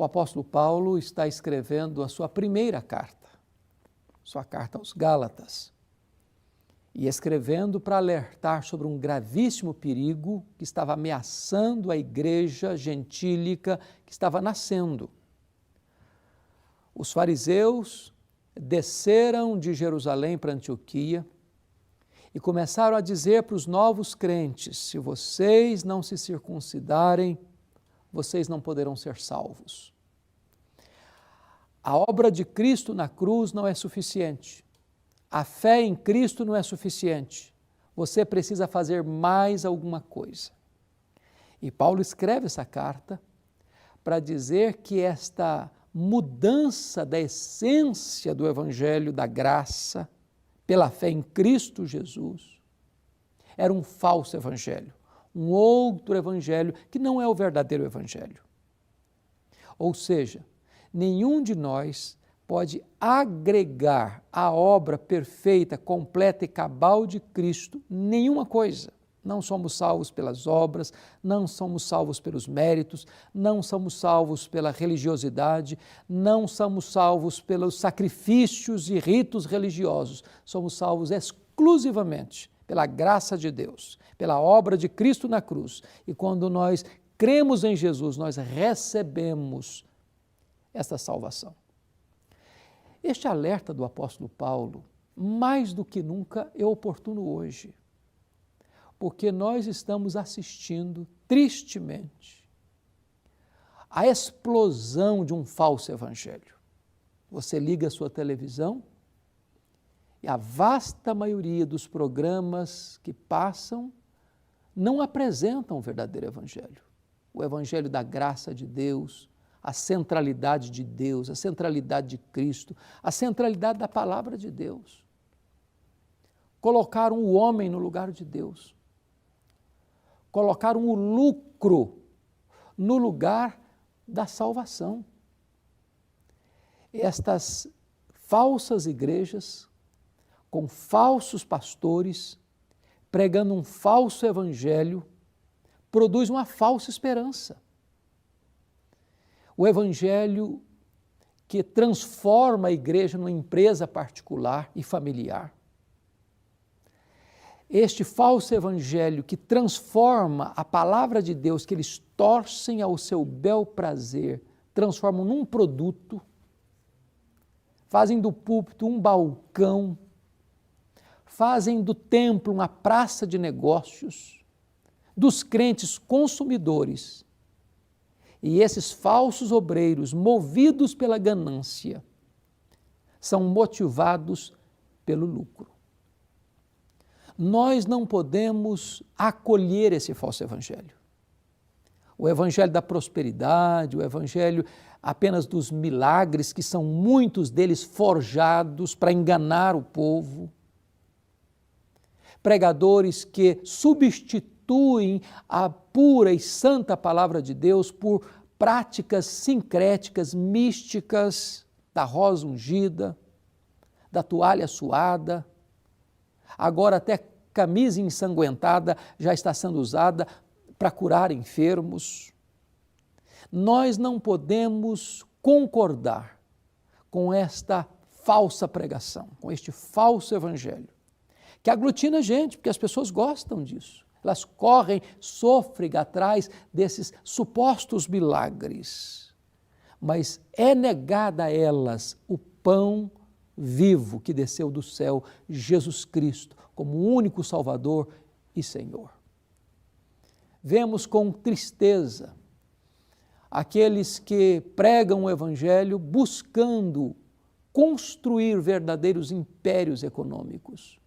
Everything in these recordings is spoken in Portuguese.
O apóstolo Paulo está escrevendo a sua primeira carta, sua carta aos Gálatas, e escrevendo para alertar sobre um gravíssimo perigo que estava ameaçando a igreja gentílica que estava nascendo. Os fariseus desceram de Jerusalém para Antioquia e começaram a dizer para os novos crentes: se vocês não se circuncidarem, vocês não poderão ser salvos. A obra de Cristo na cruz não é suficiente. A fé em Cristo não é suficiente. Você precisa fazer mais alguma coisa. E Paulo escreve essa carta para dizer que esta mudança da essência do Evangelho da graça, pela fé em Cristo Jesus, era um falso evangelho, um outro evangelho que não é o verdadeiro evangelho. Ou seja, nenhum de nós pode agregar à obra perfeita, completa e cabal de Cristo nenhuma coisa. Não somos salvos pelas obras, não somos salvos pelos méritos, não somos salvos pela religiosidade, não somos salvos pelos sacrifícios e ritos religiosos. Somos salvos exclusivamente pela graça de Deus, pela obra de Cristo na cruz. E quando nós cremos em Jesus, nós recebemos esta salvação. Este alerta do apóstolo Paulo, mais do que nunca, é oportuno hoje, porque nós estamos assistindo, tristemente, a explosão de um falso evangelho. Você liga a sua televisão e a vasta maioria dos programas que passam não apresentam o verdadeiro evangelho. O evangelho da graça de Deus, a centralidade de Deus, a centralidade de Cristo, a centralidade da palavra de Deus. Colocaram o homem no lugar de Deus. Colocaram o lucro no lugar da salvação. Estas falsas igrejas, com falsos pastores, pregando um falso evangelho, produzem uma falsa esperança. O evangelho que transforma a igreja numa empresa particular e familiar. Este falso evangelho que transforma a palavra de Deus, que eles torcem ao seu bel prazer, transformam num produto, fazem do púlpito um balcão, fazem do templo uma praça de negócios, dos crentes consumidores. E esses falsos obreiros, movidos pela ganância, são motivados pelo lucro. Nós não podemos acolher esse falso evangelho. O evangelho da prosperidade, o evangelho apenas dos milagres, que são muitos deles forjados para enganar o povo. Pregadores que substituem a pura e santa palavra de Deus por práticas sincréticas, místicas, da rosa ungida, da toalha suada. Agora até camisa ensanguentada já está sendo usada para curar enfermos. Nós não podemos concordar com esta falsa pregação, com este falso evangelho, que aglutina gente, porque as pessoas gostam disso. Elas correm, sofrem atrás desses supostos milagres, mas é negada a elas o pão vivo que desceu do céu, Jesus Cristo, como o único Salvador e Senhor. Vemos com tristeza aqueles que pregam o Evangelho buscando construir verdadeiros impérios econômicos,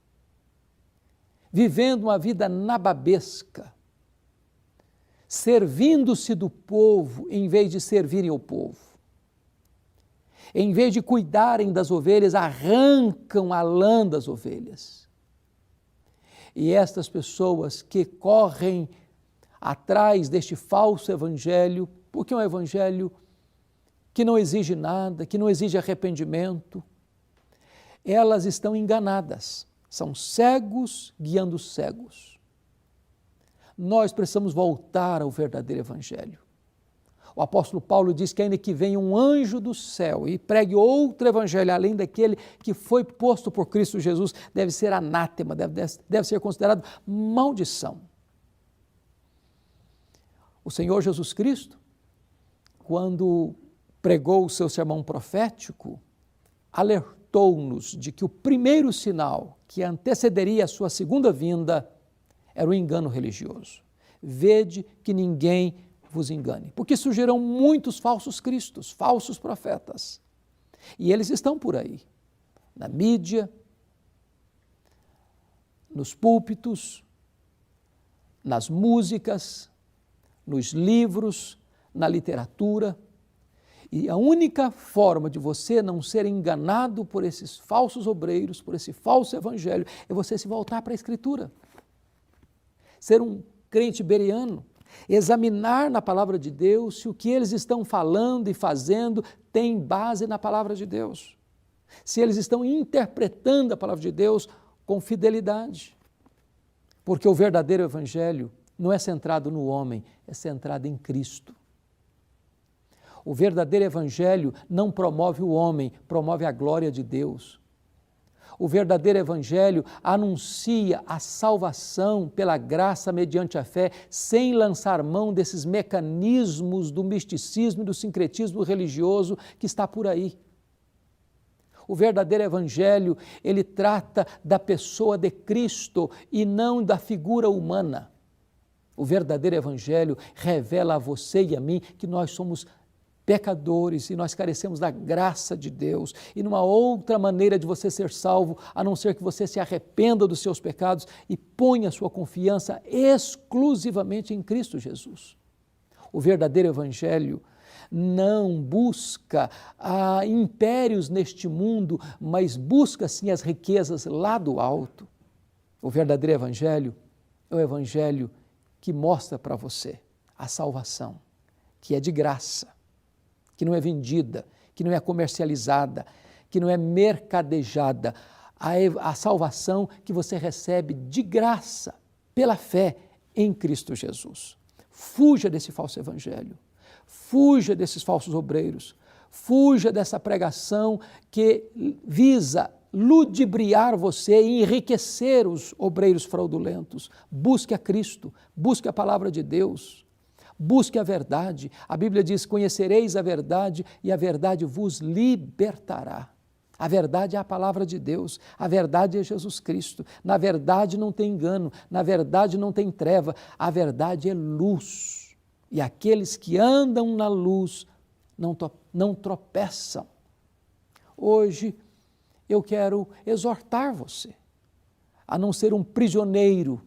vivendo uma vida nababesca, servindo-se do povo em vez de servirem ao povo. Em vez de cuidarem das ovelhas, arrancam a lã das ovelhas. E estas pessoas que correm atrás deste falso evangelho, porque é um evangelho que não exige nada, que não exige arrependimento, elas estão enganadas, são cegos guiando cegos. Nós precisamos voltar ao verdadeiro evangelho. O apóstolo Paulo diz que ainda que venha um anjo do céu e pregue outro evangelho além daquele que foi posto por Cristo Jesus, deve ser anátema, deve ser considerado maldição. O Senhor Jesus Cristo, quando pregou o seu sermão profético, alertou-nos de que o primeiro sinal que antecederia a sua segunda vinda era o engano religioso. Vede que ninguém vos engane, porque surgirão muitos falsos cristos, falsos profetas, e eles estão por aí, na mídia, nos púlpitos, nas músicas, nos livros, na literatura, e a única forma de você não ser enganado por esses falsos obreiros, por esse falso evangelho, é você se voltar para a Escritura, ser um crente bereano, examinar na palavra de Deus se o que eles estão falando e fazendo tem base na palavra de Deus, se eles estão interpretando a palavra de Deus com fidelidade, porque o verdadeiro evangelho não é centrado no homem, é centrado em Cristo. O verdadeiro evangelho não promove o homem, promove a glória de Deus. O verdadeiro evangelho anuncia a salvação pela graça mediante a fé, sem lançar mão desses mecanismos do misticismo e do sincretismo religioso que está por aí. O verdadeiro evangelho, ele trata da pessoa de Cristo e não da figura humana. O verdadeiro evangelho revela a você e a mim que nós somos pecadores e nós carecemos da graça de Deus, e numa outra maneira de você ser salvo, a não ser que você se arrependa dos seus pecados e ponha sua confiança exclusivamente em Cristo Jesus. O verdadeiro evangelho não busca impérios neste mundo, mas busca sim as riquezas lá do alto. O verdadeiro evangelho é o evangelho que mostra para você a salvação, que é de graça, que não é vendida, que não é comercializada, que não é mercadejada, a salvação que você recebe de graça, pela fé em Cristo Jesus. Fuja desse falso evangelho, fuja desses falsos obreiros, fuja dessa pregação que visa ludibriar você e enriquecer os obreiros fraudulentos. Busque a Cristo, busque a palavra de Deus. Busque a verdade. A Bíblia diz: conhecereis a verdade e a verdade vos libertará. A verdade é a palavra de Deus, a verdade é Jesus Cristo. Na verdade não tem engano, na verdade não tem treva, a verdade é luz. E aqueles que andam na luz não tropeçam. Hoje eu quero exortar você a não ser um prisioneiro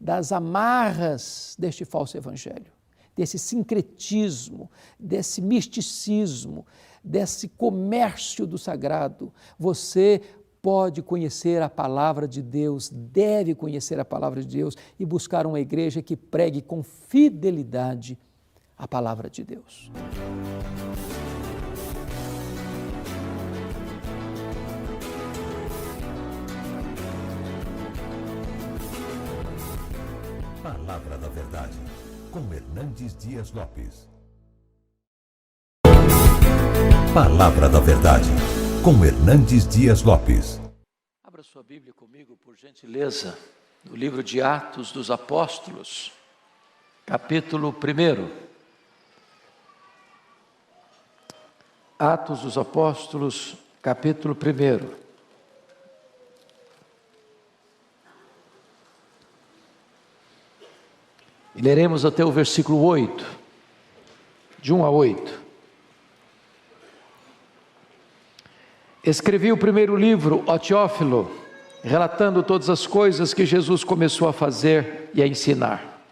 das amarras deste falso evangelho, desse sincretismo, desse misticismo, desse comércio do sagrado. Você pode conhecer a palavra de Deus, deve conhecer a palavra de Deus e buscar uma igreja que pregue com fidelidade a palavra de Deus. Palavra da Verdade, com Hernandes Dias Lopes. Palavra da Verdade, com Hernandes Dias Lopes. Abra sua Bíblia comigo, por gentileza, no livro de Atos dos Apóstolos, capítulo 1. Atos dos Apóstolos, capítulo 1. E leremos até o versículo 8, de 1 a 8. Escrevi o primeiro livro, ó Teófilo, relatando todas as coisas que Jesus começou a fazer e a ensinar,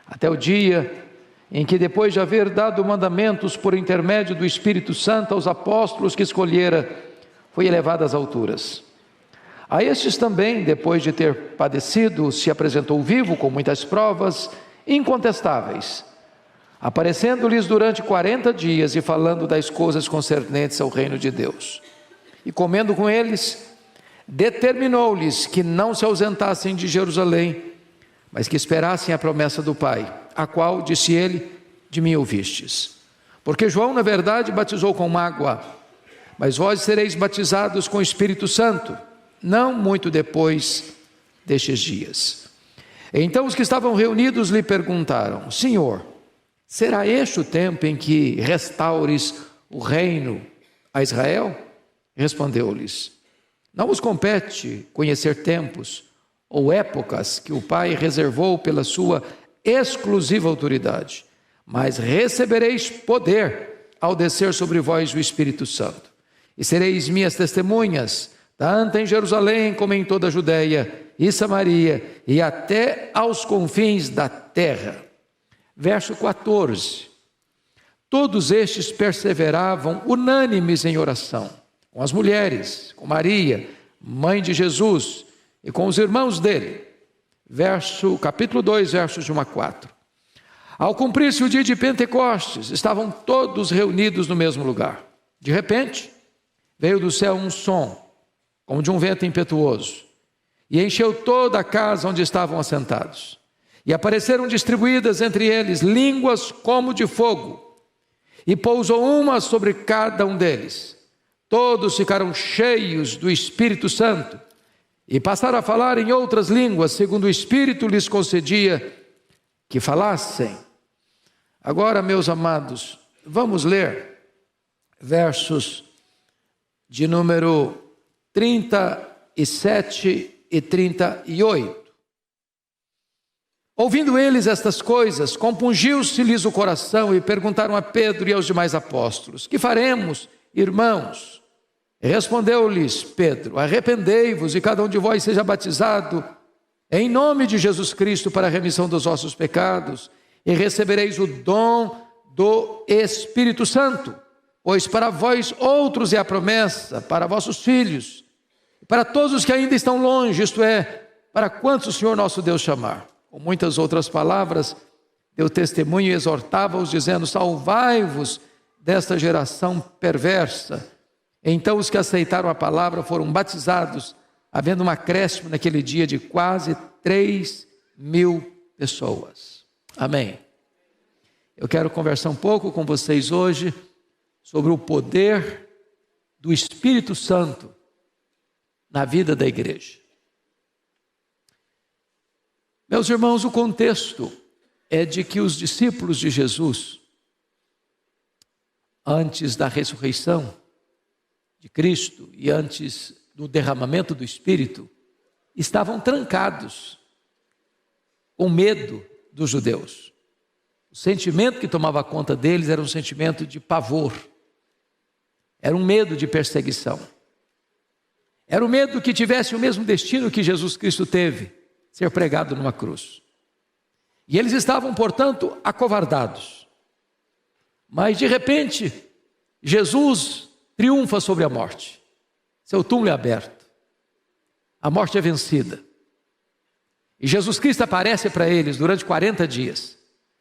até o dia em que, depois de haver dado mandamentos por intermédio do Espírito Santo aos apóstolos que escolhera, foi elevado às alturas. A estes também, depois de ter padecido, se apresentou vivo com muitas provas incontestáveis, aparecendo-lhes durante 40 dias e falando das coisas concernentes ao reino de Deus. E comendo com eles, determinou-lhes que não se ausentassem de Jerusalém, mas que esperassem a promessa do Pai, a qual, disse ele, de mim ouvistes. Porque João, na verdade, batizou com água, mas vós sereis batizados com o Espírito Santo, não muito depois destes dias. Então os que estavam reunidos lhe perguntaram: Senhor, será este o tempo em que restaures o reino a Israel? Respondeu-lhes: Não vos compete conhecer tempos ou épocas que o Pai reservou pela sua exclusiva autoridade, mas recebereis poder ao descer sobre vós o Espírito Santo, e sereis minhas testemunhas, tanto em Jerusalém como em toda a Judeia e Samaria e até aos confins da terra. Verso 14. Todos estes perseveravam unânimes em oração, com as mulheres, com Maria, mãe de Jesus, e com os irmãos dele. Capítulo 2, versos de 1 a 4. Ao cumprir-se o dia de Pentecostes, estavam todos reunidos no mesmo lugar. De repente, veio do céu um som, como de um vento impetuoso, e encheu toda a casa onde estavam assentados. E apareceram distribuídas entre eles línguas como de fogo, e pousou uma sobre cada um deles. Todos ficaram cheios do Espírito Santo, e passaram a falar em outras línguas, segundo o Espírito lhes concedia que falassem. Agora, meus amados, vamos ler versos de número 37 e 38. Ouvindo eles estas coisas, compungiu-se-lhes o coração e perguntaram a Pedro e aos demais apóstolos: Que faremos, irmãos? Respondeu-lhes Pedro: Arrependei-vos e cada um de vós seja batizado em nome de Jesus Cristo para a remissão dos vossos pecados, e recebereis o dom do Espírito Santo, pois para vós outros é a promessa, para vossos filhos, para todos os que ainda estão longe, isto é, para quantos o Senhor nosso Deus chamar. Com muitas outras palavras, deu testemunho e exortava-os, dizendo: Salvai-vos desta geração perversa. Então os que aceitaram a palavra foram batizados, havendo um acréscimo naquele dia de quase 3.000 pessoas. Amém. Eu quero conversar um pouco com vocês hoje sobre o poder do Espírito Santo na vida da igreja. Meus irmãos, o contexto é de que os discípulos de Jesus, antes da ressurreição de Cristo e antes do derramamento do Espírito, estavam trancados, com medo dos judeus. O sentimento que tomava conta deles era um sentimento de pavor, era um medo de perseguição, era o medo que tivesse o mesmo destino que Jesus Cristo teve, ser pregado numa cruz. E eles estavam, portanto, acovardados. Mas de repente, Jesus triunfa sobre a morte. Seu túmulo é aberto, a morte é vencida, e Jesus Cristo aparece para eles durante 40 dias,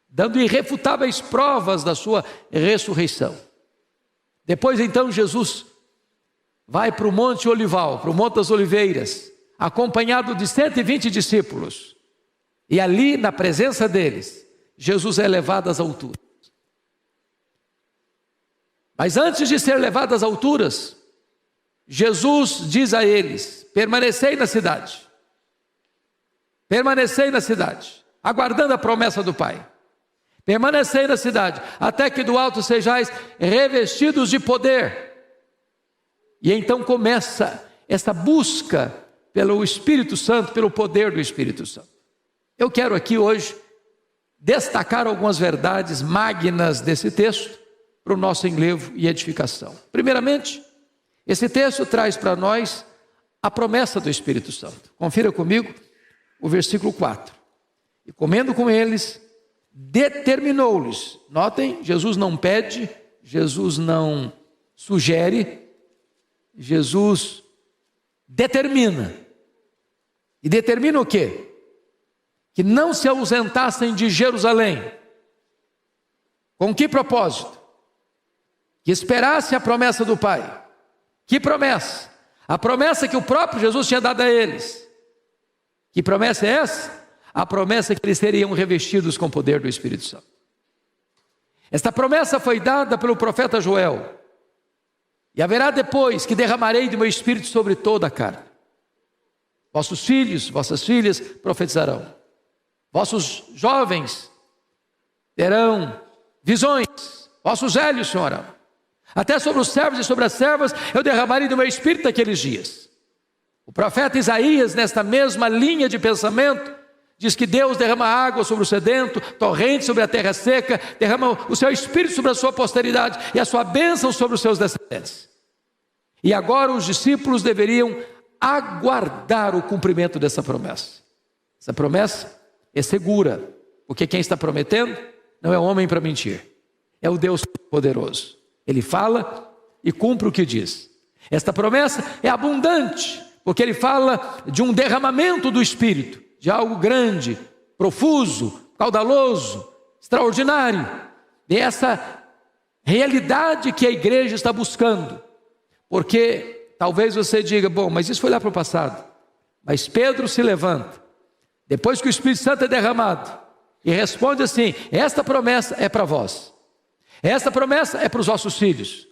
dando irrefutáveis provas da sua ressurreição. Depois então Jesus vai para o Monte Olival, para o Monte das Oliveiras, acompanhado de 120 discípulos, e ali na presença deles, Jesus é levado às alturas. Mas antes de ser levado às alturas, Jesus diz a eles: permanecei na cidade, aguardando a promessa do Pai. Permanecei na cidade, até que do alto sejais revestidos de poder. E então começa essa busca pelo Espírito Santo, pelo poder do Espírito Santo. Eu quero aqui hoje destacar algumas verdades magnas desse texto para o nosso enlevo e edificação. Primeiramente, esse texto traz para nós a promessa do Espírito Santo. Confira comigo o versículo 4. E comendo com eles, determinou-lhes. Notem, Jesus não pede, Jesus não sugere, Jesus determina. E determina o quê? Que não se ausentassem de Jerusalém. Com que propósito? Que esperasse a promessa do Pai. Que promessa? A promessa que o próprio Jesus tinha dado a eles. Que promessa é essa? A promessa que eles seriam revestidos com o poder do Espírito Santo. Esta promessa foi dada pelo profeta Joel. E haverá depois que derramarei do meu espírito sobre toda a carne. Vossos filhos, vossas filhas profetizarão. Vossos jovens terão visões. Vossos velhos sonharão. Até sobre os servos e sobre as servas eu derramarei do meu espírito naqueles dias. O profeta Isaías, nesta mesma linha de pensamento, diz que Deus derrama água sobre o sedento, torrente sobre a terra seca, derrama o seu espírito sobre a sua posteridade e a sua bênção sobre os seus descendentes. E agora os discípulos deveriam aguardar o cumprimento dessa promessa. Essa promessa é segura, porque quem está prometendo não é homem para mentir, é o Deus poderoso. Ele fala e cumpre o que diz. Esta promessa é abundante, porque ele fala de um derramamento do Espírito, de algo grande, profuso, caudaloso, extraordinário. E essa realidade que a igreja está buscando. Porque talvez você diga, bom, mas isso foi lá para o passado. Mas Pedro se levanta, depois que o Espírito Santo é derramado, e responde assim: esta promessa é para vós. Esta promessa é para os vossos filhos.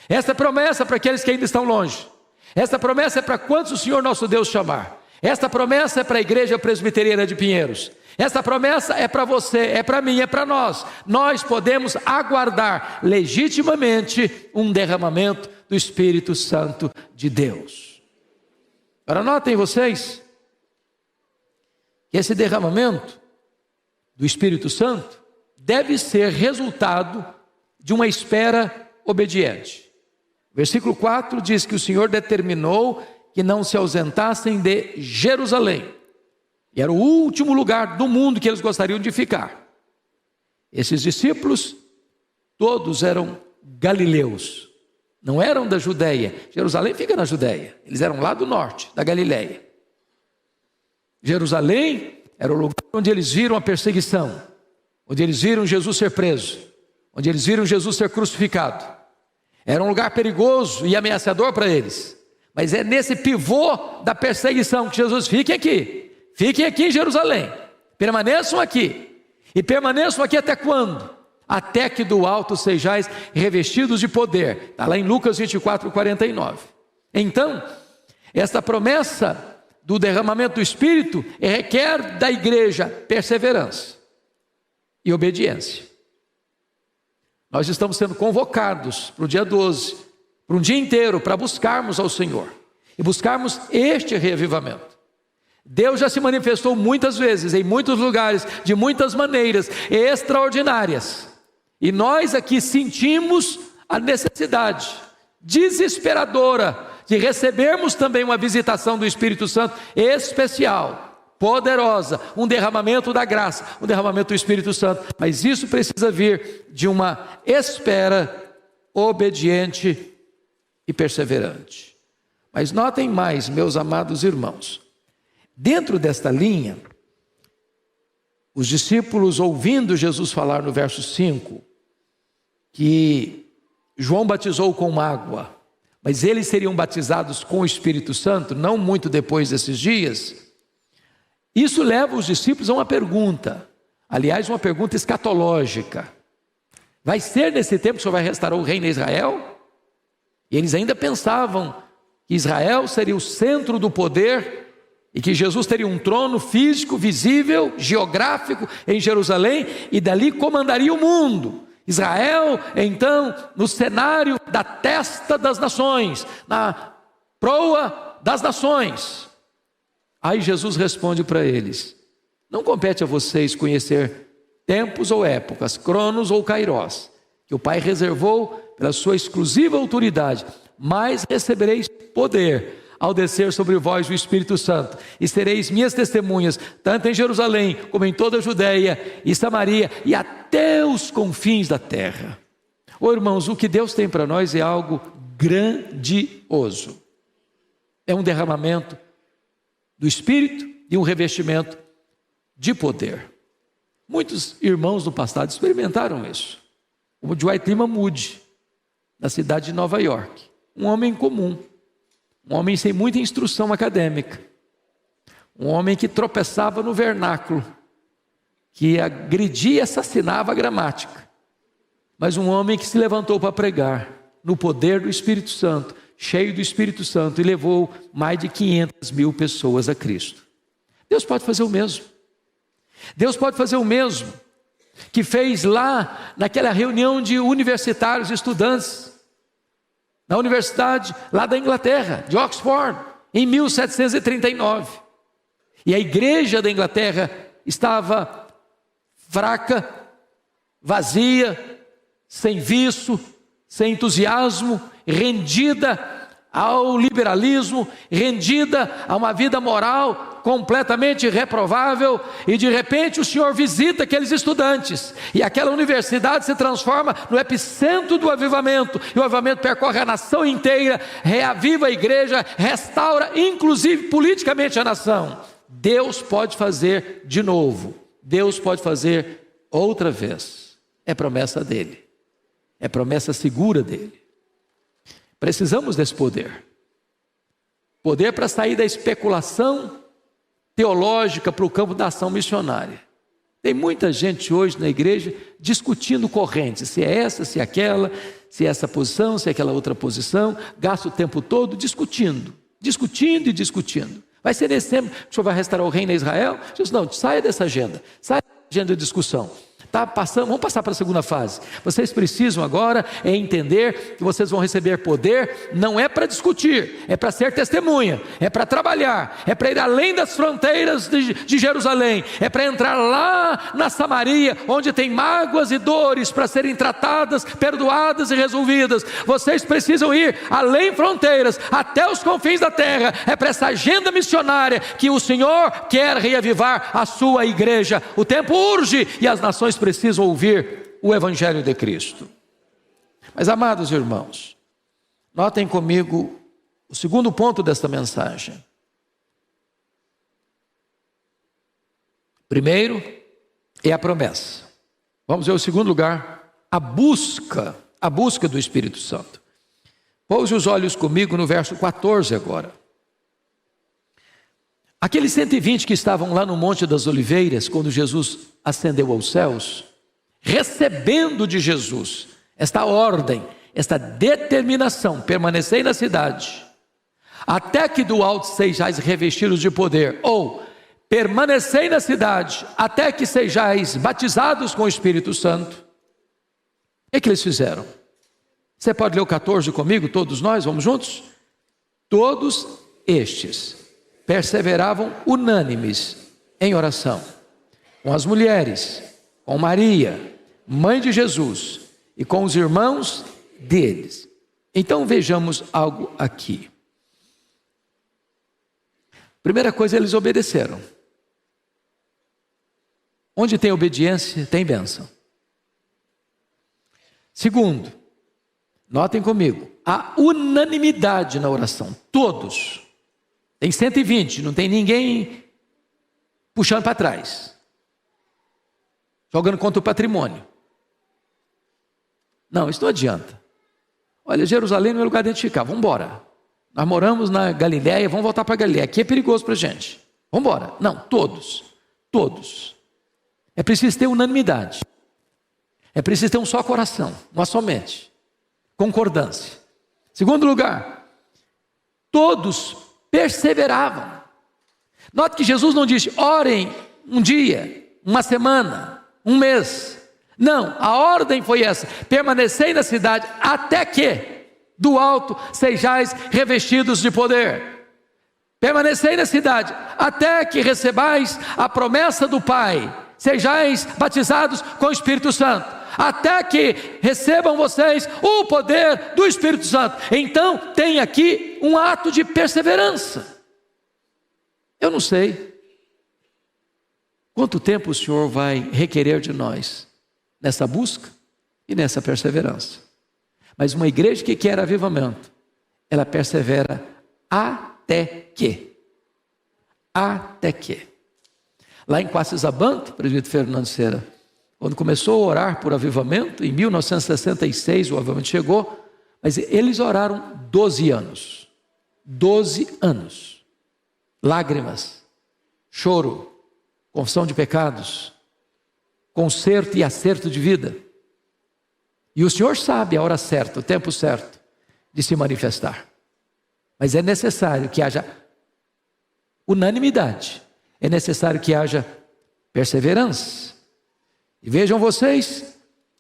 Esta promessa é para aqueles que ainda estão longe. Esta promessa é para quantos o Senhor nosso Deus chamar. Esta promessa é para a igreja presbiteriana de Pinheiros. Esta promessa é para você, é para mim, é para nós. Nós podemos aguardar legitimamente um derramamento do Espírito Santo de Deus. Agora notem vocês que esse derramamento do Espírito Santo deve ser resultado de uma espera obediente. Versículo 4 diz que o Senhor determinou que não se ausentassem de Jerusalém. E era o último lugar do mundo que eles gostariam de ficar. Esses discípulos, todos eram galileus, não eram da Judéia. Jerusalém fica na Judéia, eles eram lá do norte, da Galileia. Jerusalém era o lugar onde eles viram a perseguição, onde eles viram Jesus ser preso, onde eles viram Jesus ser crucificado. Era um lugar perigoso e ameaçador para eles. Mas é nesse pivô da perseguição que Jesus: fiquem aqui em Jerusalém, permaneçam aqui. E permaneçam aqui até quando? Até que do alto sejais revestidos de poder. Está lá em Lucas 24, 49. Então, esta promessa do derramamento do Espírito requer da igreja perseverança e obediência. Nós estamos sendo convocados para o dia 12, para um dia inteiro, para buscarmos ao Senhor e buscarmos este reavivamento. Deus já se manifestou muitas vezes, em muitos lugares, de muitas maneiras extraordinárias. E nós aqui sentimos a necessidade desesperadora de recebermos também uma visitação do Espírito Santo especial, poderosa, um derramamento da graça, um derramamento do Espírito Santo. Mas isso precisa vir de uma espera obediente e perseverante. Mas notem mais, meus amados irmãos, dentro desta linha, os discípulos, ouvindo Jesus falar no verso 5, que João batizou com água, mas eles seriam batizados com o Espírito Santo, não muito depois desses dias. Isso leva os discípulos a uma pergunta, aliás, uma pergunta escatológica: vai ser nesse tempo que o Senhor vai restaurar o reino em Israel? E eles ainda pensavam que Israel seria o centro do poder e que Jesus teria um trono físico, visível, geográfico em Jerusalém, e dali comandaria o mundo. Israel, então, no cenário da testa das nações, na proa das nações. Aí Jesus responde para eles: não compete a vocês conhecer tempos ou épocas, cronos ou kairós, que o Pai reservou pela sua exclusiva autoridade, mas recebereis poder ao descer sobre vós o Espírito Santo, e sereis minhas testemunhas, tanto em Jerusalém, como em toda a Judéia e Samaria, e até os confins da terra. Ô irmãos, o que Deus tem para nós é algo grandioso. É um derramamento do Espírito e um revestimento de poder. Muitos irmãos do passado experimentaram isso. O Dwight Lyman Moody, na cidade de Nova York, um homem comum, um homem sem muita instrução acadêmica, um homem que tropeçava no vernáculo, que agredia e assassinava a gramática, mas um homem que se levantou para pregar no poder do Espírito Santo, cheio do Espírito Santo, e levou mais de 500.000 pessoas a Cristo. Deus pode fazer o mesmo. Deus pode fazer o mesmo que fez lá naquela reunião de universitários, estudantes, na universidade lá da Inglaterra, de Oxford, em 1739. E a igreja da Inglaterra estava fraca, vazia, sem vício, sem entusiasmo, rendida ao liberalismo, rendida a uma vida moral completamente reprovável, e de repente o Senhor visita aqueles estudantes, e aquela universidade se transforma no epicentro do avivamento, e o avivamento percorre a nação inteira, reaviva a igreja, restaura inclusive politicamente a nação. Deus pode fazer de novo, Deus pode fazer outra vez, é promessa dele, é promessa segura dele. Precisamos desse poder para sair da especulação teológica para o campo da ação missionária. Tem muita gente hoje na igreja discutindo correntes, se é essa, se é aquela, se é essa posição, se é aquela outra posição, gasta o tempo todo discutindo. Vai ser nesse tempo que o Senhor vai restaurar o reino em Israel? Jesus, não, saia dessa agenda, saia da agenda de discussão. Vamos passar para a segunda fase. Vocês precisam agora entender que vocês vão receber poder, não é para discutir, é para ser testemunha, é para trabalhar, é para ir além das fronteiras de Jerusalém, é para entrar lá na Samaria, onde tem mágoas e dores para serem tratadas, perdoadas e resolvidas. Vocês precisam ir além fronteiras, até os confins da terra. É para essa agenda missionária que o Senhor quer reavivar a sua igreja. O tempo urge e as nações precisam ouvir o Evangelho de Cristo. Mas, amados irmãos, notem comigo o segundo ponto desta mensagem. Primeiro é a promessa. Vamos ver o segundo lugar, a busca do Espírito Santo. Pouse os olhos comigo no verso 14 agora. Aqueles 120 que estavam lá no Monte das Oliveiras, quando Jesus ascendeu aos céus, recebendo de Jesus esta ordem, esta determinação, permanecei na cidade, até que do alto sejais revestidos de poder, ou permanecei na cidade, até que sejais batizados com o Espírito Santo. O que eles fizeram? Você pode ler o 14 comigo, todos nós, vamos juntos? Todos estes perseveravam unânimes em oração, com as mulheres, com Maria, mãe de Jesus, e com os irmãos deles. Então vejamos algo aqui. Primeira coisa, eles obedeceram. Onde tem obediência, tem bênção. Segundo, notem comigo, a unanimidade na oração, todos. Tem 120, não tem ninguém puxando para trás, jogando contra o patrimônio. Não, isso não adianta. Olha, Jerusalém não é lugar de identificar, vamos embora. Nós moramos na Galiléia, vamos voltar para a Galiléia, aqui é perigoso para a gente. Vamos embora. Não, todos. É preciso ter unanimidade. É preciso ter um só coração, uma só mente. Concordância. Segundo lugar, todos perseveravam. Note que Jesus não disse, orem um dia, uma semana, um mês. Não, a ordem foi essa, permanecei na cidade até que do alto sejais revestidos de poder. Permanecei na cidade até que recebais a promessa do Pai, sejais batizados com o Espírito Santo, até que recebam vocês o poder do Espírito Santo. Então tem aqui um ato de perseverança. Eu não sei quanto tempo o Senhor vai requerer de nós nessa busca e nessa perseverança, mas uma igreja que quer avivamento, ela persevera até que. Lá em Quacisabanto, presbítero Fernando Cera, quando começou a orar por avivamento, em 1966 o avivamento chegou, mas eles oraram 12 anos. 12 anos. Lágrimas, choro, confissão de pecados, conserto e acerto de vida. E o Senhor sabe a hora certa, o tempo certo de se manifestar. Mas é necessário que haja unanimidade, é necessário que haja perseverança. E vejam vocês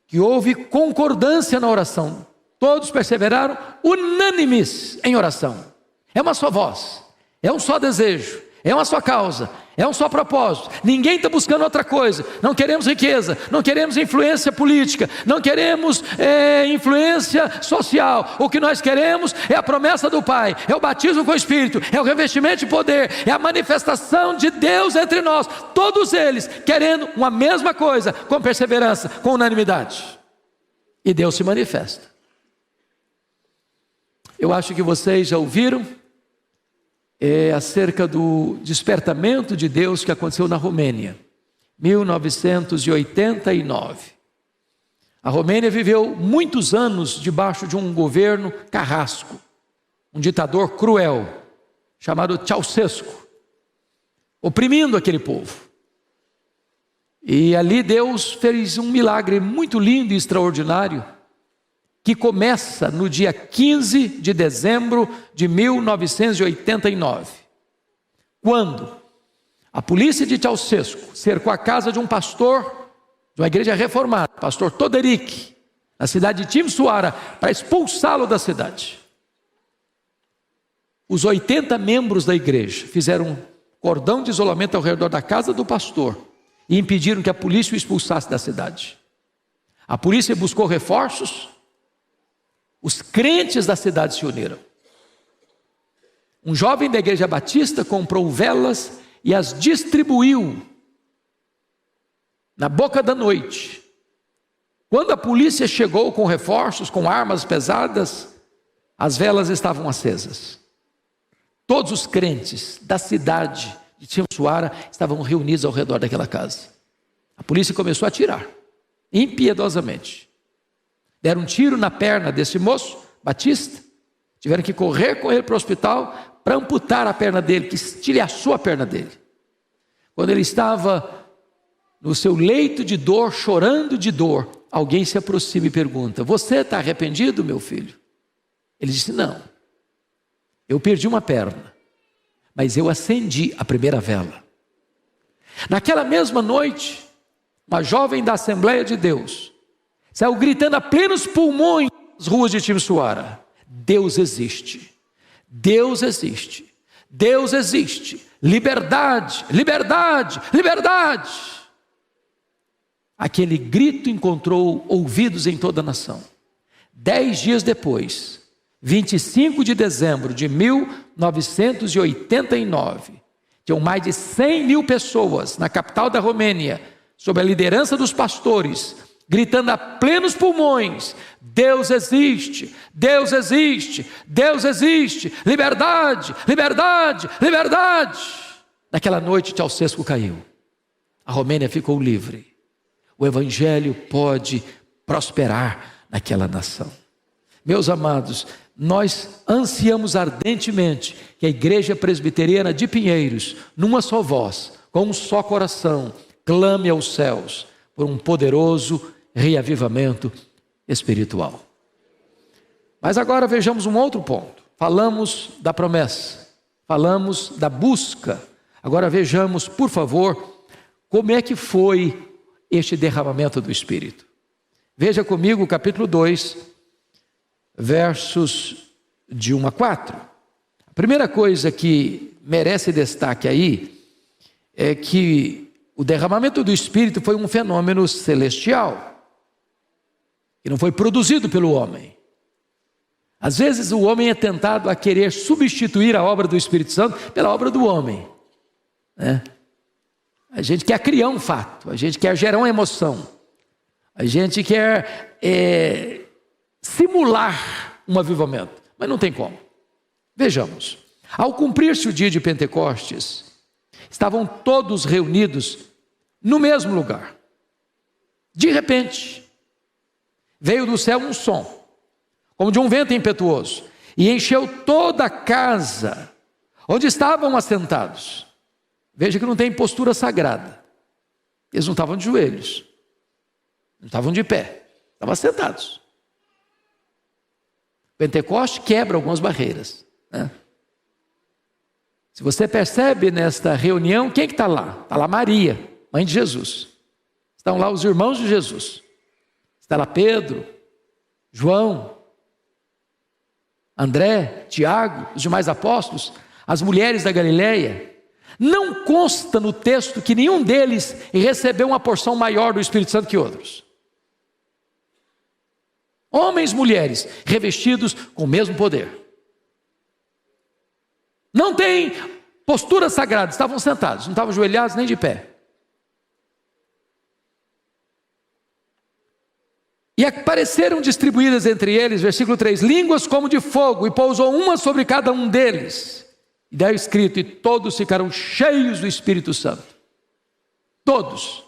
que houve concordância na oração. Todos perseveraram unânimes em oração. É uma só voz, é um só desejo, é uma só causa, é um só propósito. Ninguém está buscando outra coisa. Não queremos riqueza, não queremos influência política, não queremos influência social. O que nós queremos é a promessa do Pai, é o batismo com o Espírito, é o revestimento de poder, é a manifestação de Deus entre nós. Todos eles querendo uma mesma coisa, com perseverança, com unanimidade. E Deus se manifesta. Eu acho que vocês já ouviram acerca do despertamento de Deus que aconteceu na Romênia, 1989. A Romênia viveu muitos anos debaixo de um governo carrasco, um ditador cruel, chamado Ceausescu, oprimindo aquele povo. E ali Deus fez um milagre muito lindo e extraordinário, que começa no dia 15 de dezembro de 1989, quando a polícia de Ceausescu cercou a casa de um pastor de uma igreja reformada, pastor Toderic, na cidade de Timisoara, para expulsá-lo da cidade. Os 80 membros da igreja fizeram um cordão de isolamento ao redor da casa do pastor e impediram que a polícia o expulsasse da cidade. A polícia buscou reforços. Os crentes da cidade se uniram. Um jovem da igreja batista comprou velas e as distribuiu na boca da noite. Quando a polícia chegou com reforços, com armas pesadas, as velas estavam acesas. Todos os crentes da cidade de Timisoara estavam reunidos ao redor daquela casa. A polícia começou a atirar, impiedosamente. Deram um tiro na perna desse moço, batista, tiveram que correr com ele para o hospital para amputar a perna dele, que estilhaçou a perna dele. Quando ele estava no seu leito de dor, chorando de dor, alguém se aproxima e pergunta: você está arrependido, meu filho? Ele disse: não, eu perdi uma perna, mas eu acendi a primeira vela. Naquela mesma noite, uma jovem da Assembleia de Deus saiu gritando a plenos pulmões nas ruas de Timisoara: Deus existe, Deus existe, Deus existe, liberdade, liberdade, liberdade. Aquele grito encontrou ouvidos em toda a nação. 10 dias depois, 25 de dezembro de 1989, tinham mais de 100 mil pessoas na capital da Romênia, sob a liderança dos pastores, gritando a plenos pulmões: Deus existe, Deus existe, Deus existe, liberdade, liberdade, liberdade. Naquela noite Ceausescu caiu, a Romênia ficou livre. O evangelho pode prosperar naquela nação. Meus amados, nós ansiamos ardentemente que a Igreja Presbiteriana de Pinheiros, numa só voz, com um só coração, clame aos céus por um poderoso reavivamento espiritual. Mas agora vejamos um outro ponto. Falamos da promessa, falamos da busca. Agora vejamos, por favor, como é que foi este derramamento do Espírito. Veja comigo o capítulo 2, versos de 1 a 4. A primeira coisa que merece destaque aí é que o derramamento do Espírito foi um fenômeno celestial, que não foi produzido pelo homem. Às vezes o homem é tentado a querer substituir a obra do Espírito Santo pela obra do homem, né? A gente quer criar um fato, a gente quer gerar uma emoção, a gente quer simular um avivamento, mas não tem como. Vejamos, ao cumprir-se o dia de Pentecostes, estavam todos reunidos no mesmo lugar. De repente, veio do céu um som, como de um vento impetuoso, e encheu toda a casa onde estavam assentados. Veja que não tem postura sagrada. Eles não estavam de joelhos, não estavam de pé, estavam sentados. Pentecoste quebra algumas barreiras, né? Se você percebe nesta reunião, quem que está lá? Está lá Maria, mãe de Jesus. Estão lá os irmãos de Jesus. Está lá Pedro, João, André, Tiago, os demais apóstolos, as mulheres da Galileia. Não consta no texto que nenhum deles recebeu uma porção maior do Espírito Santo que outros. Homens e mulheres revestidos com o mesmo poder. Não tem postura sagrada, estavam sentados, não estavam ajoelhados nem de pé. E apareceram distribuídas entre eles, versículo 3, línguas como de fogo, e pousou uma sobre cada um deles. E daí escrito, e todos ficaram cheios do Espírito Santo. Todos.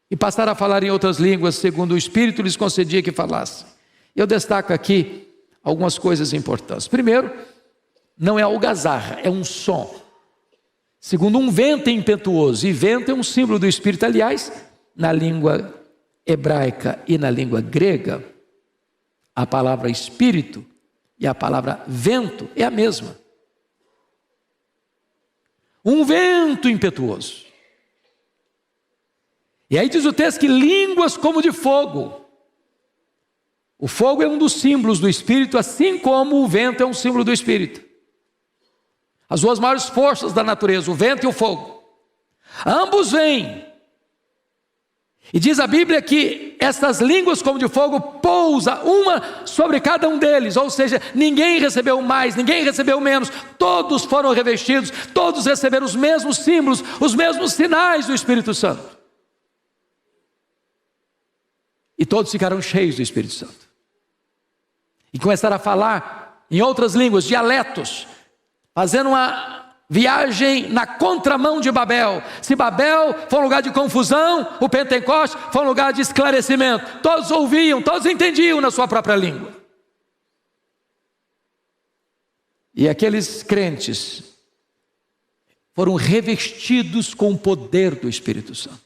E passaram a falar em outras línguas, segundo o Espírito lhes concedia que falassem. Eu destaco aqui algumas coisas importantes. Primeiro, não é algazarra, é um som. Segundo, um vento impetuoso. E vento é um símbolo do Espírito. Aliás, na língua hebraica e na língua grega, a palavra espírito e a palavra vento é a mesma. Um vento impetuoso. E aí diz o texto que línguas como de fogo. O fogo é um dos símbolos do Espírito, assim como o vento é um símbolo do Espírito. As duas maiores forças da natureza, o vento e o fogo. Ambos vêm. E diz a Bíblia que essas línguas como de fogo pousa uma sobre cada um deles. Ou seja, ninguém recebeu mais, ninguém recebeu menos. Todos foram revestidos, todos receberam os mesmos símbolos, os mesmos sinais do Espírito Santo. E todos ficaram cheios do Espírito Santo. E começaram a falar em outras línguas, dialetos, fazendo uma viagem na contramão de Babel. Se Babel foi um lugar de confusão, o Pentecoste foi um lugar de esclarecimento. Todos ouviam, todos entendiam na sua própria língua. E aqueles crentes foram revestidos com o poder do Espírito Santo.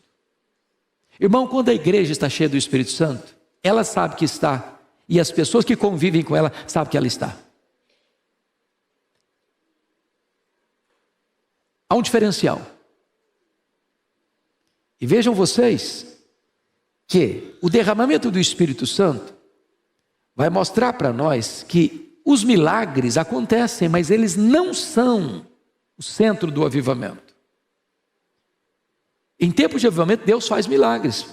Irmão, quando a igreja está cheia do Espírito Santo, ela sabe que está, e as pessoas que convivem com ela sabem que ela está. Há um diferencial. E vejam vocês que o derramamento do Espírito Santo vai mostrar para nós que os milagres acontecem, mas eles não são o centro do avivamento. Em tempos de avivamento, Deus faz milagres.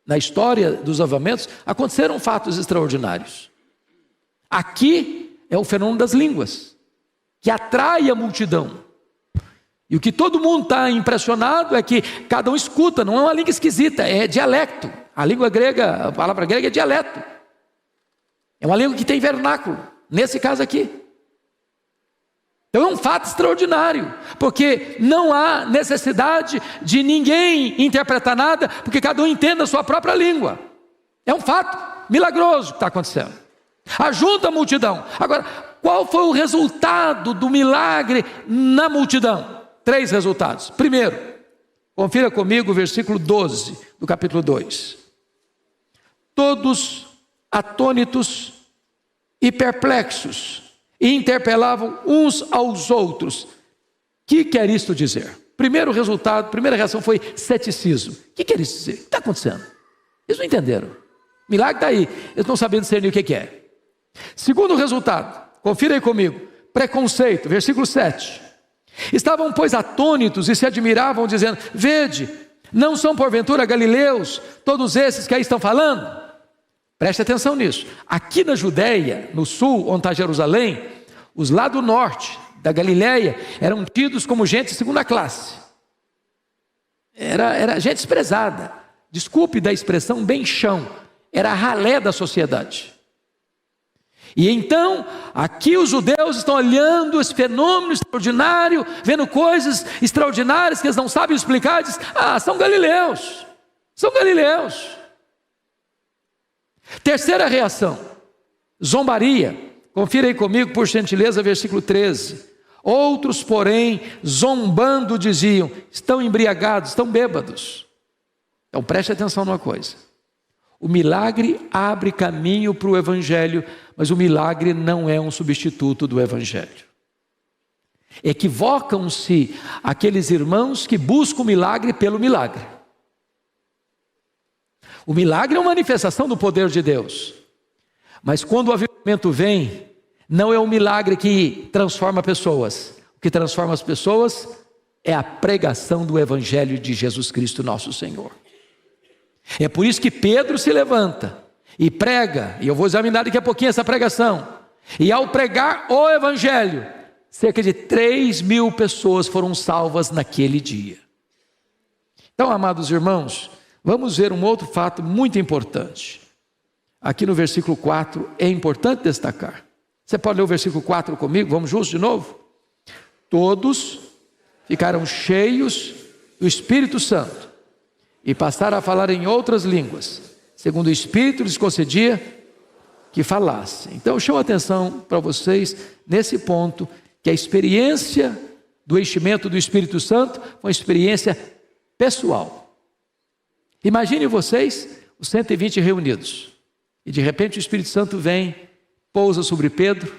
Na história dos avivamentos, aconteceram fatos extraordinários. Aqui é o fenômeno das línguas, que atrai a multidão. E o que todo mundo está impressionado é que cada um escuta, não é uma língua esquisita, é dialecto. A língua grega, a palavra grega é dialeto. É uma língua que tem vernáculo, nesse caso aqui. Então é um fato extraordinário, porque não há necessidade de ninguém interpretar nada, porque cada um entende a sua própria língua. É um fato milagroso que está acontecendo. Ajunta a multidão. Agora, qual foi o resultado do milagre na multidão? 3 resultados. Primeiro, confira comigo o versículo 12 do capítulo 2. Todos atônitos e perplexos, e interpelavam uns aos outros. Que quer isto dizer? Primeiro resultado, primeira reação foi ceticismo. Que quer isso dizer? O que está acontecendo? Eles não entenderam. O milagre está aí, eles não estão sabendo discernir o que é. Segundo resultado, confira aí comigo, preconceito, versículo 7. Estavam, pois, atônitos e se admiravam, dizendo: vede, não são porventura galileus todos esses que aí estão falando? Preste atenção nisso. Aqui na Judéia, no sul, onde está Jerusalém, os lá do norte da Galileia eram tidos como gente de segunda classe. Era gente desprezada. Desculpe da expressão bem chão. Era a ralé da sociedade. E então, aqui os judeus estão olhando esse fenômeno extraordinário, vendo coisas extraordinárias que eles não sabem explicar, e dizem: ah, são galileus, são galileus. Terceira reação, zombaria. Confira aí comigo, por gentileza, versículo 13. Outros, porém, zombando, diziam: estão embriagados, estão bêbados. Então preste atenção numa coisa. O milagre abre caminho para o Evangelho, mas o milagre não é um substituto do Evangelho. Equivocam-se aqueles irmãos que buscam o milagre pelo milagre. O milagre é uma manifestação do poder de Deus, mas quando o avivamento vem, não é um milagre que transforma pessoas. O que transforma as pessoas é a pregação do Evangelho de Jesus Cristo, nosso Senhor. É por isso que Pedro se levanta e prega, e eu vou examinar daqui a pouquinho essa pregação. E ao pregar o Evangelho, cerca de 3.000 pessoas foram salvas naquele dia. Então, amados irmãos, vamos ver um outro fato muito importante. Aqui no versículo 4 é importante destacar. Você pode ler o versículo 4 comigo? Vamos juntos de novo? Todos ficaram cheios do Espírito Santo e passaram a falar em outras línguas, segundo o Espírito lhes concedia que falassem. Então eu chamo a atenção para vocês nesse ponto, que a experiência do enchimento do Espírito Santo foi uma experiência pessoal. Imagine vocês, os 120 reunidos, e de repente o Espírito Santo vem, pousa sobre Pedro,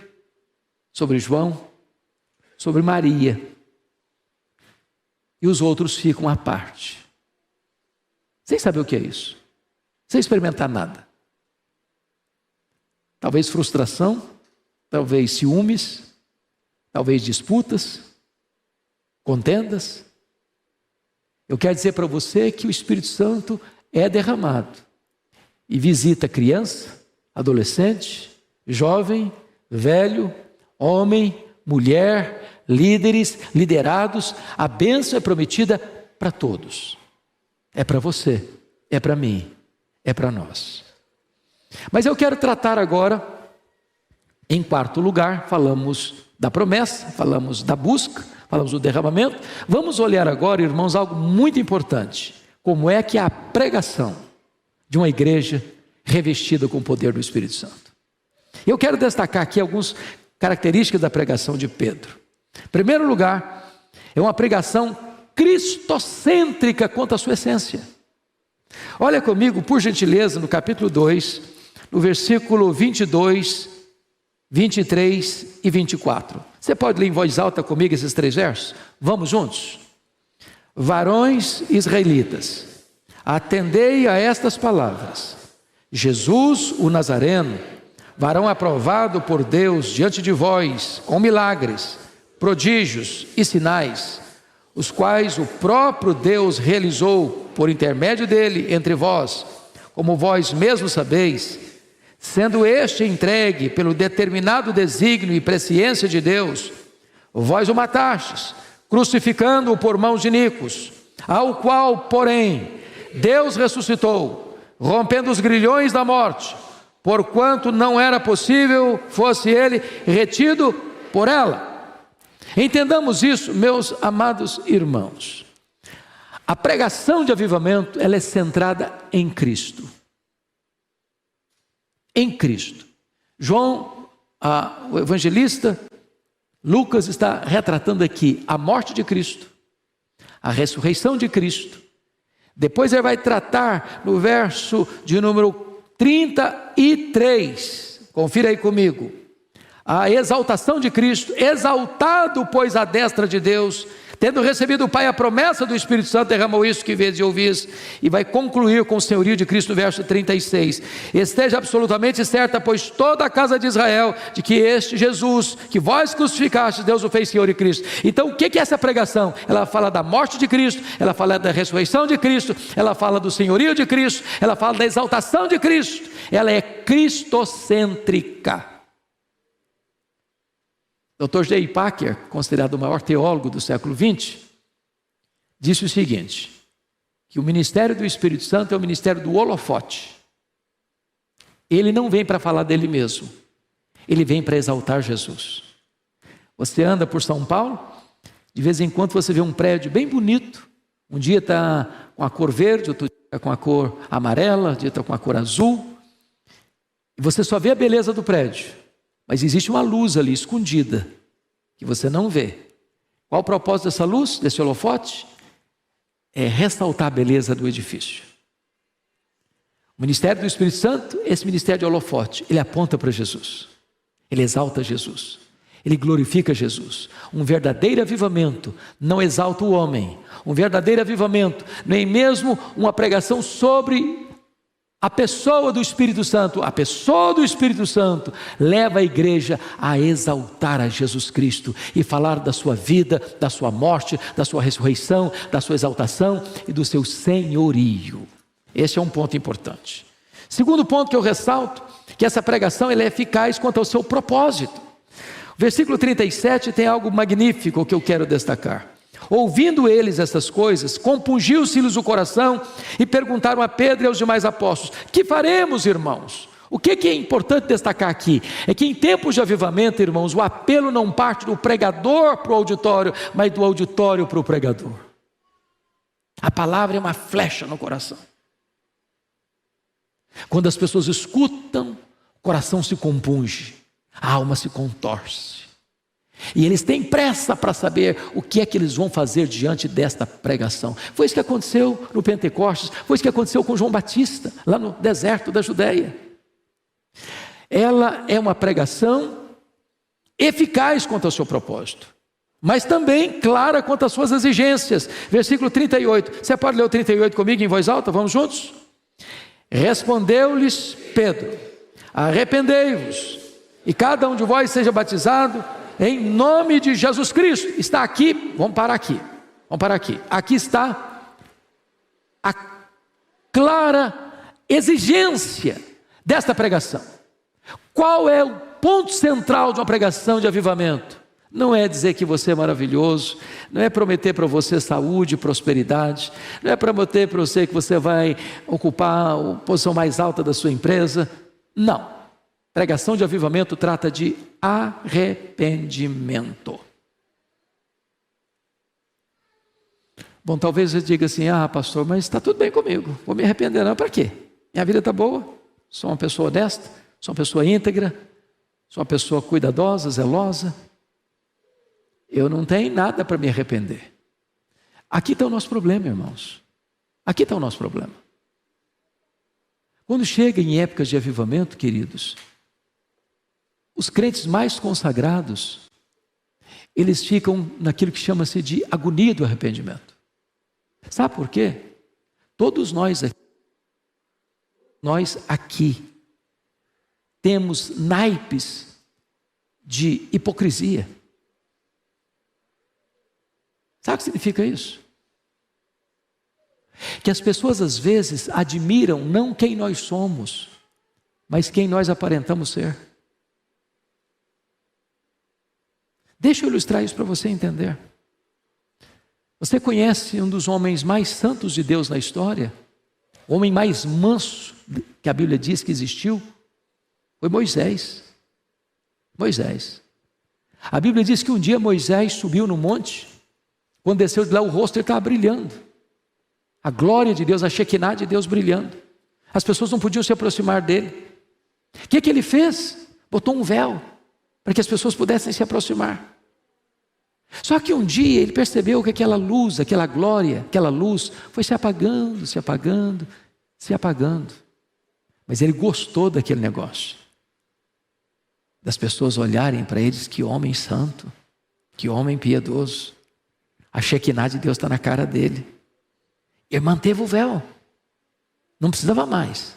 sobre João, sobre Maria, e os outros ficam à parte, sem saber o que é isso, sem experimentar nada. Talvez frustração, talvez ciúmes, talvez disputas, contendas. Eu quero dizer para você que o Espírito Santo é derramado e visita criança, adolescente, jovem, velho, homem, mulher, líderes, liderados. A bênção é prometida para todos. É para você, é para mim, é para nós. Mas eu quero tratar agora, em quarto lugar, falamos da promessa, falamos da busca, falamos do derramamento. Vamos olhar agora, irmãos, algo muito importante. Como é que é a pregação de uma igreja revestida com o poder do Espírito Santo. Eu quero destacar aqui algumas características da pregação de Pedro. Em primeiro lugar, é uma pregação cristocêntrica quanto à sua essência. Olha comigo, por gentileza, no capítulo 2, no versículo 22, 23 e 24. Você pode ler em voz alta comigo esses 3 versos? Vamos juntos? Varões israelitas, atendei a estas palavras. Jesus, o Nazareno, varão aprovado por Deus diante de vós, com milagres, prodígios e sinais, os quais o próprio Deus realizou por intermédio dele entre vós, como vós mesmos sabeis, sendo este entregue pelo determinado desígnio e presciência de Deus, vós o matastes, crucificando-o por mãos de iníquos, ao qual, porém, Deus ressuscitou, rompendo os grilhões da morte, porquanto não era possível fosse ele retido por ela. Entendamos isso, meus amados irmãos. A pregação de avivamento, ela é centrada em Cristo. Em Cristo. João, o evangelista, Lucas está retratando aqui a morte de Cristo, a ressurreição de Cristo. Depois ele vai tratar no verso de número 33, confira aí comigo, a exaltação de Cristo, exaltado pois à destra de Deus, tendo recebido o Pai a promessa do Espírito Santo, derramou isso que vês e ouvis, e vai concluir com o senhorio de Cristo no verso 36, esteja absolutamente certa, pois toda a casa de Israel, de que este Jesus, que vós crucificastes, Deus o fez Senhor e Cristo. Então o que é essa pregação? Ela fala da morte de Cristo, ela fala da ressurreição de Cristo, ela fala do senhorio de Cristo, ela fala da exaltação de Cristo, ela é cristocêntrica. Dr. J. Packer, considerado o maior teólogo do século XX, disse o seguinte, que o ministério do Espírito Santo é o ministério do holofote. Ele não vem para falar dele mesmo, ele vem para exaltar Jesus. Você anda por São Paulo, de vez em quando você vê um prédio bem bonito, um dia está com a cor verde, outro dia está com a cor amarela, outro dia está com a cor azul, e você só vê a beleza do prédio. Mas existe uma luz ali escondida, que você não vê. Qual o propósito dessa luz, desse holofote? É ressaltar a beleza do edifício. O ministério do Espírito Santo, esse ministério de holofote, ele aponta para Jesus, ele exalta Jesus, ele glorifica Jesus. Um verdadeiro avivamento não exalta o homem, um verdadeiro avivamento nem mesmo uma pregação sobre a pessoa do Espírito Santo. A pessoa do Espírito Santo leva a igreja a exaltar a Jesus Cristo e falar da sua vida, da sua morte, da sua ressurreição, da sua exaltação e do seu senhorio. Esse é um ponto importante. Segundo ponto que eu ressalto, que essa pregação ela é eficaz quanto ao seu propósito. O versículo 37 tem algo magnífico que eu quero destacar. Ouvindo eles essas coisas, compungiu-se-lhes o coração e perguntaram a Pedro e aos demais apóstolos: que faremos, irmãos? O que é importante destacar aqui? É que em tempos de avivamento, irmãos, o apelo não parte do pregador para o auditório, mas do auditório para o pregador. A palavra é uma flecha no coração. Quando as pessoas escutam, o coração se compunge, a alma se contorce. E eles têm pressa para saber o que é que eles vão fazer diante desta pregação. Foi isso que aconteceu no Pentecostes, foi isso que aconteceu com João Batista, lá no deserto da Judeia. Ela é uma pregação eficaz quanto ao seu propósito, mas também clara quanto às suas exigências. Versículo 38, você pode ler o 38 comigo em voz alta? Vamos juntos? Respondeu-lhes Pedro: arrependei-vos, e cada um de vós seja batizado em nome de Jesus Cristo. Está aqui, vamos parar aqui. Aqui está a clara exigência desta pregação. Qual é o ponto central de uma pregação de avivamento? Não é dizer que você é maravilhoso, não é prometer para você saúde e prosperidade, não é prometer para você que você vai ocupar a posição mais alta da sua empresa. Não. Pregação de avivamento trata de arrependimento. Bom, talvez você diga assim: ah, pastor, mas está tudo bem comigo, vou me arrepender não, para quê? Minha vida está boa, sou uma pessoa honesta, sou uma pessoa íntegra, sou uma pessoa cuidadosa, zelosa. Eu não tenho nada para me arrepender. Aqui está o nosso problema, irmãos. Aqui está o nosso problema. Quando chega em épocas de avivamento, queridos, os crentes mais consagrados, eles ficam naquilo que chama-se de agonia do arrependimento. Sabe por quê? Todos nós aqui temos naipes de hipocrisia. Sabe o que significa isso? Que as pessoas às vezes admiram não quem nós somos, mas quem nós aparentamos ser. Deixa eu ilustrar isso para você entender. Você conhece um dos homens mais santos de Deus na história? O homem mais manso que a Bíblia diz que existiu? Foi Moisés. Moisés. A Bíblia diz que um dia Moisés subiu no monte. Quando desceu de lá, o rosto ele estava brilhando. A glória de Deus, a Shekinah de Deus brilhando. As pessoas não podiam se aproximar dele. O que ele fez? Botou um véu para que as pessoas pudessem se aproximar. Só que um dia ele percebeu que aquela luz, aquela glória, aquela luz foi se apagando, se apagando, se apagando. Mas ele gostou daquele negócio. Das pessoas olharem para eles: que homem santo, que homem piedoso. A Shekinah de Deus está na cara dele. Ele manteve o véu. Não precisava mais.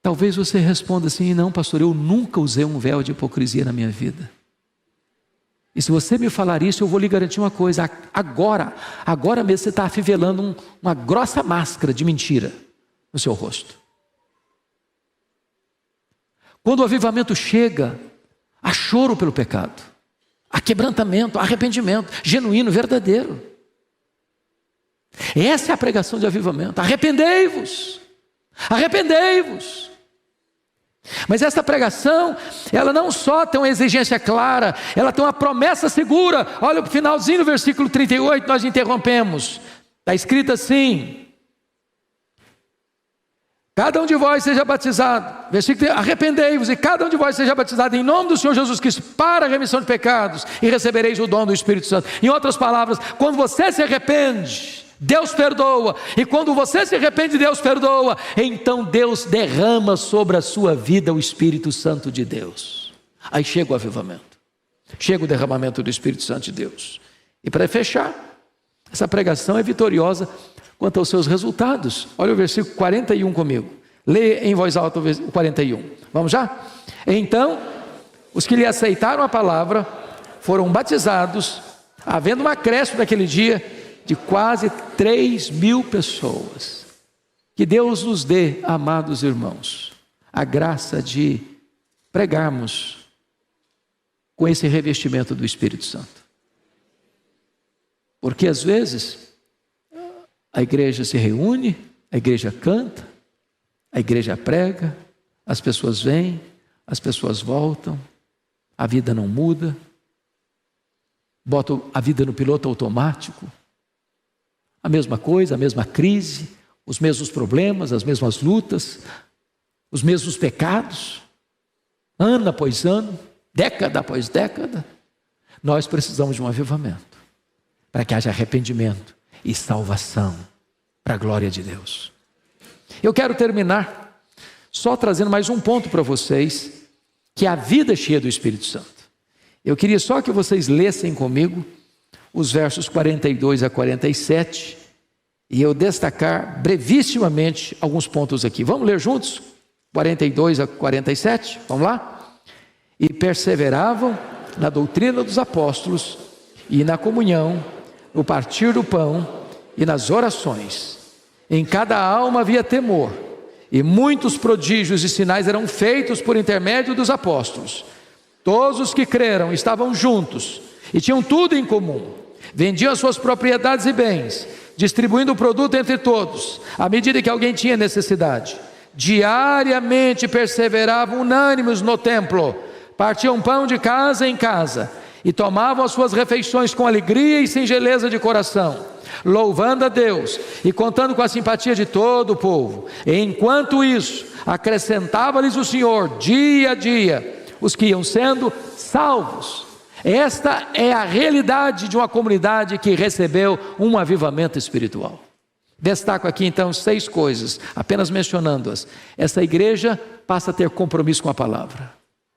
Talvez você responda assim: não, pastor, eu nunca usei um véu de hipocrisia na minha vida. E se você me falar isso, eu vou lhe garantir uma coisa: agora mesmo você está afivelando uma grossa máscara de mentira no seu rosto. Quando o avivamento chega, há choro pelo pecado, há quebrantamento, há arrependimento genuíno, verdadeiro. Essa é a pregação de avivamento. Arrependei-vos, arrependei-vos. Mas essa pregação, ela não só tem uma exigência clara, ela tem uma promessa segura. Olha o finalzinho do versículo 38, nós interrompemos. Está escrito assim: cada um de vós seja batizado, versículo: arrependei-vos e cada um de vós seja batizado em nome do Senhor Jesus Cristo para a remissão de pecados, e recebereis o dom do Espírito Santo. Em outras palavras, quando você se arrepende, Deus perdoa. E quando você se arrepende, Deus perdoa. Então Deus derrama sobre a sua vida o Espírito Santo de Deus. Aí chega o avivamento. Chega o derramamento do Espírito Santo de Deus. E para fechar, essa pregação é vitoriosa quanto aos seus resultados. Olha o versículo 41 comigo. Leia em voz alta o 41. Vamos já? Então, os que lhe aceitaram a palavra foram batizados, havendo um acréscimo naquele dia de quase 3.000 pessoas. Que Deus nos dê, amados irmãos, a graça de pregarmos com esse revestimento do Espírito Santo. Porque às vezes a igreja se reúne, a igreja canta, a igreja prega, as pessoas vêm, as pessoas voltam, a vida não muda, botam a vida no piloto automático, a mesma coisa, a mesma crise, os mesmos problemas, as mesmas lutas, os mesmos pecados, ano após ano, década após década. Nós precisamos de um avivamento, para que haja arrependimento e salvação, para a glória de Deus. Eu quero terminar só trazendo mais um ponto para vocês, que é a vida cheia do Espírito Santo. Eu queria só que vocês lessem comigo os versos 42 a 47, e eu destacar brevissimamente alguns pontos aqui. Vamos ler juntos? 42 a 47, vamos lá? E perseveravam na doutrina dos apóstolos, e na comunhão, no partir do pão e nas orações. Em cada alma havia temor, e muitos prodígios e sinais eram feitos por intermédio dos apóstolos. Todos os que creram estavam juntos e tinham tudo em comum. Vendiam as suas propriedades e bens, distribuindo o produto entre todos, à medida que alguém tinha necessidade. Diariamente perseveravam unânimes no templo, partiam pão de casa em casa e tomavam as suas refeições com alegria e singeleza de coração, louvando a Deus e contando com a simpatia de todo o povo. E enquanto isso, acrescentava-lhes o Senhor dia a dia os que iam sendo salvos. Esta é a realidade de uma comunidade que recebeu um avivamento espiritual. Destaco aqui então 6 coisas, apenas mencionando-as. Essa igreja passa a ter compromisso com a palavra,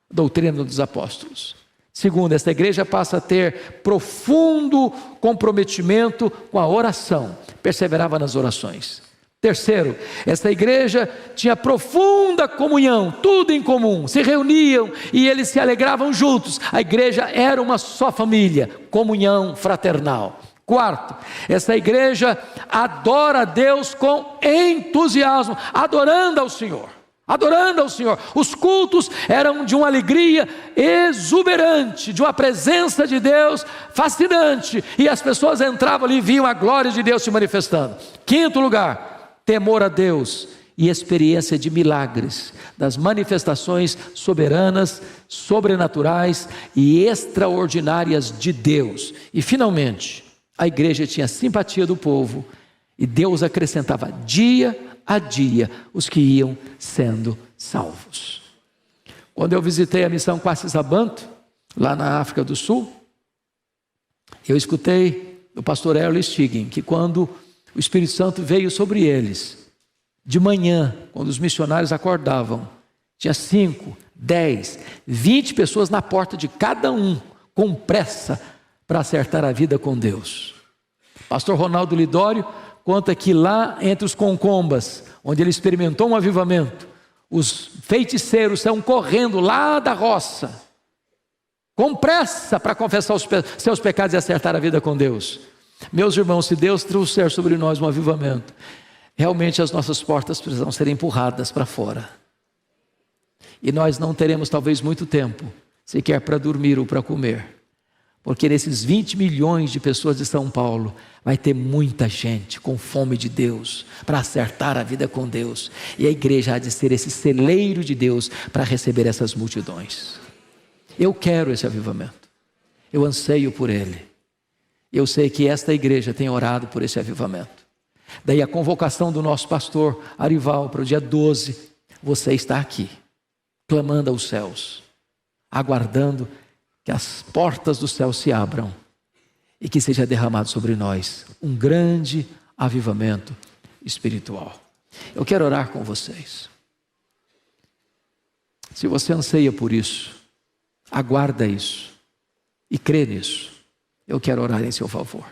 doutrina dos apóstolos. Segundo, esta igreja passa a ter profundo comprometimento com a oração, perseverava nas orações. Terceiro, esta igreja tinha profunda comunhão, tudo em comum, se reuniam e eles se alegravam juntos. A igreja era uma só família, comunhão fraternal. Quarto, esta igreja adora a Deus com entusiasmo, adorando ao Senhor. Adorando ao Senhor. Os cultos eram de uma alegria exuberante, de uma presença de Deus fascinante, e as pessoas entravam ali e viam a glória de Deus se manifestando. Quinto lugar, temor a Deus e experiência de milagres, das manifestações soberanas, sobrenaturais e extraordinárias de Deus. E finalmente, a igreja tinha simpatia do povo, e Deus acrescentava dia a dia os que iam sendo salvos. Quando eu visitei a missão Quacis-Abanto, lá na África do Sul, eu escutei do pastor Hélio Stiggin que quando o Espírito Santo veio sobre eles, de manhã, quando os missionários acordavam, tinha 5, 10, 20 pessoas na porta de cada um, com pressa para acertar a vida com Deus. Pastor Ronaldo Lidório conta que lá entre os concombas, onde ele experimentou um avivamento, os feiticeiros saíram correndo lá da roça, com pressa para confessar os seus pecados e acertar a vida com Deus. Meus irmãos, se Deus trouxer sobre nós um avivamento, realmente as nossas portas precisam ser empurradas para fora. E nós não teremos talvez muito tempo, sequer para dormir ou para comer. Porque nesses 20 milhões de pessoas de São Paulo, vai ter muita gente com fome de Deus, para acertar a vida com Deus. E a igreja há de ser esse celeiro de Deus, para receber essas multidões. Eu quero esse avivamento, eu anseio por ele. Eu sei que esta igreja tem orado por esse avivamento. Daí a convocação do nosso pastor Arival para o dia 12, você está aqui, clamando aos céus, aguardando que as portas do céu se abram e que seja derramado sobre nós um grande avivamento espiritual. Eu quero orar com vocês. Se você anseia por isso, aguarda isso e crê nisso, eu quero orar em seu favor.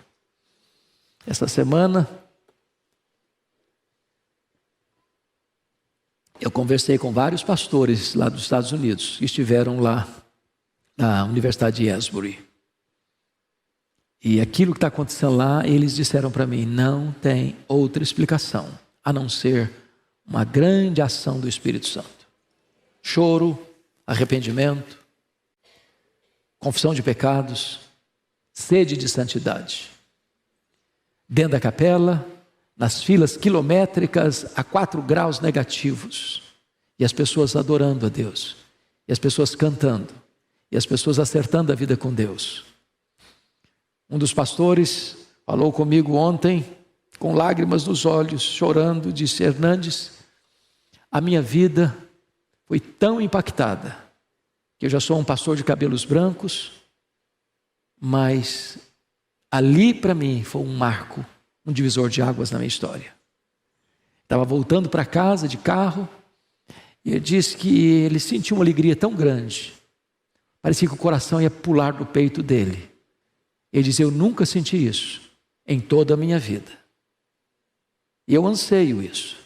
Esta semana, eu conversei com vários pastores lá dos Estados Unidos, que estiveram lá na Universidade de Asbury. E aquilo que está acontecendo lá, eles disseram para mim, não tem outra explicação, a não ser uma grande ação do Espírito Santo. Choro, arrependimento, confissão de pecados, sede de santidade. Dentro da capela, nas filas quilométricas a 4 graus negativos, e as pessoas adorando a Deus, e as pessoas cantando, e as pessoas acertando a vida com Deus. Um dos pastores falou comigo ontem, com lágrimas nos olhos, chorando, disse, Hernandes, a minha vida foi tão impactada, que eu já sou um pastor de cabelos brancos, mas ali para mim foi um marco, um divisor de águas na minha história. Estava voltando para casa de carro, e ele disse que ele sentiu uma alegria tão grande, parecia que o coração ia pular do peito dele. Ele disse, eu nunca senti isso em toda a minha vida. E eu anseio isso.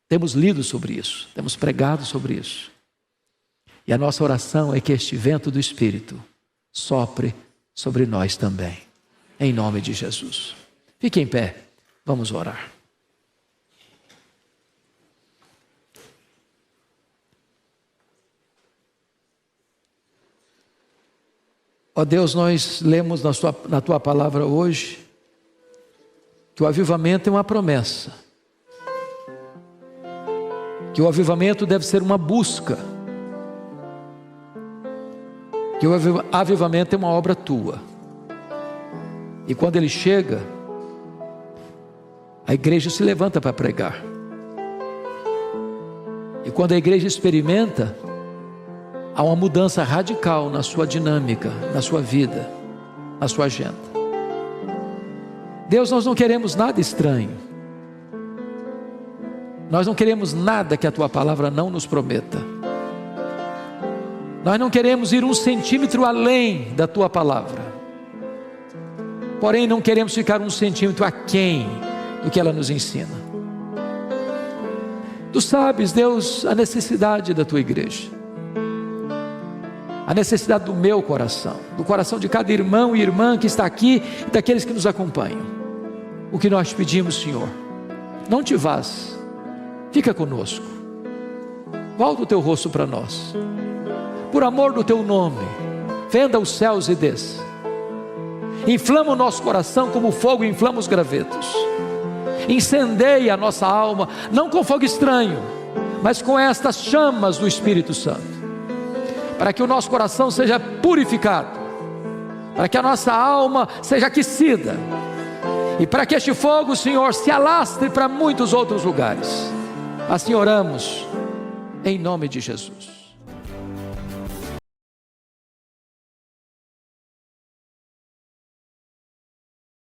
Temos lido sobre isso, temos pregado sobre isso. E a nossa oração é que este vento do Espírito sopre sobre nós também, em nome de Jesus. Fique em pé, vamos orar. Ó Deus, nós lemos na Tua palavra hoje que o avivamento é uma promessa, que o avivamento deve ser uma busca, que o avivamento é uma obra Tua, e quando ele chega, a igreja se levanta para pregar, e quando a igreja experimenta, há uma mudança radical na sua dinâmica, na sua vida, na sua agenda. Deus, nós não queremos nada estranho. Nós não queremos nada que a Tua palavra não nos prometa. Nós não queremos ir 1 centímetro além da Tua palavra. Porém, não queremos ficar 1 centímetro aquém do que ela nos ensina. Tu sabes, Deus, a necessidade da Tua igreja. A necessidade do meu coração, do coração de cada irmão e irmã que está aqui e daqueles que nos acompanham. O que nós pedimos, Senhor, não te vás, fica conosco, volta o Teu rosto para nós, por amor do Teu nome, fenda os céus e desça, inflama o nosso coração como o fogo inflama os gravetos, incendeia a nossa alma, não com fogo estranho, mas com estas chamas do Espírito Santo, para que o nosso coração seja purificado, para que a nossa alma seja aquecida, e para que este fogo, Senhor, se alastre para muitos outros lugares. Assim oramos, em nome de Jesus.